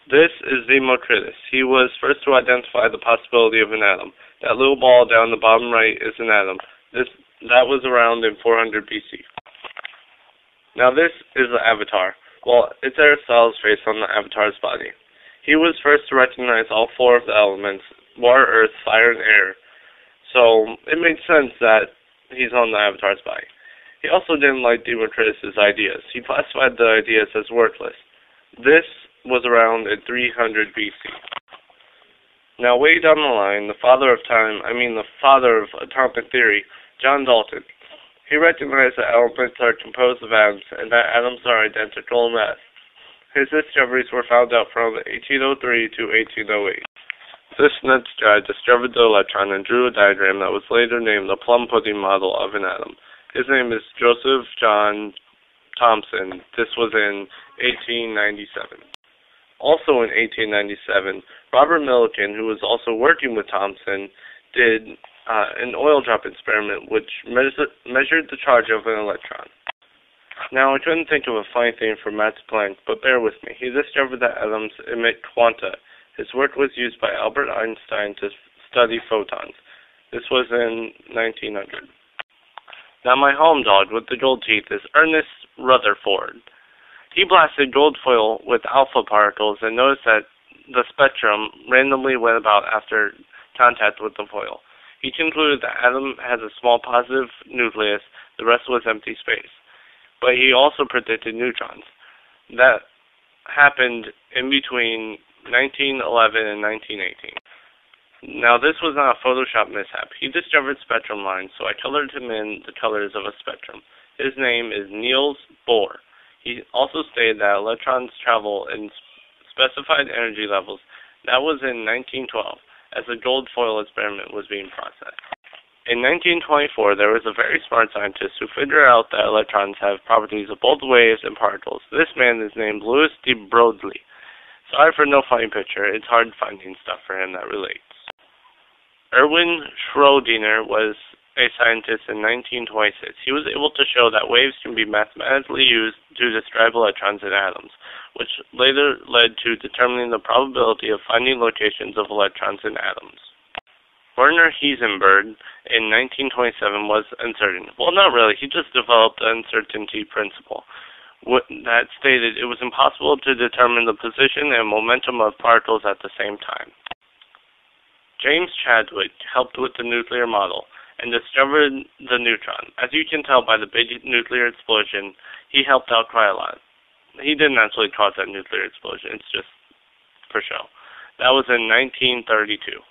This is Democritus. He was first to identify the possibility of an atom. That little ball down the bottom right is an atom. That was around in 400 BC. Now this is the Avatar. Well, it's Aristotle's face on the Avatar's body. He was first to recognize all four of the elements: water, earth, fire, and air. So it made sense that he's on the Avatar's body. He also didn't like Democritus' ideas. He classified the ideas as worthless. This was around in 300 BC. Now way down the line, the father of atomic theory, John Dalton, he recognized that elements are composed of atoms and that atoms are identical in mass. His discoveries were found out from 1803 to 1808. This next guy discovered the electron and drew a diagram that was later named the plum pudding model of an atom. His name is Joseph John Thomson. This was in 1897. Also in 1897, Robert Millikan, who was also working with Thomson, did an oil drop experiment which measured the charge of an electron. Now, I couldn't think of a funny thing for Max Planck, but bear with me. He discovered that atoms emit quanta. His work was used by Albert Einstein to study photons. This was in 1900. Now, my home dog with the gold teeth is Ernest Rutherford. He blasted gold foil with alpha particles and noticed that the spectrum randomly went about after contact with the foil. He concluded the atom has a small positive nucleus, the rest was empty space. But he also predicted neutrons. That happened in between 1911 and 1918. Now, this was not a Photoshop mishap. He discovered spectrum lines, so I colored him in the colors of a spectrum. His name is Niels Bohr. He also stated that electrons travel in specified energy levels. That was in 1912, as the gold foil experiment was being processed. In 1924, there was a very smart scientist who figured out that electrons have properties of both waves and particles. This man is named Louis de Broglie. Sorry for no funny picture. It's hard finding stuff for him that relates. Erwin Schrödinger was a scientist in 1926. He was able to show that waves can be mathematically used to describe electrons in atoms, which later led to determining the probability of finding locations of electrons in atoms. Werner Heisenberg in 1927 was uncertain. Well, not really. He just developed the uncertainty principle that stated it was impossible to determine the position and momentum of particles at the same time. James Chadwick helped with the nuclear model and discovered the neutron. As you can tell by the big nuclear explosion, he helped out quite a lot. He didn't actually cause that nuclear explosion. It's just for show. That was in 1932.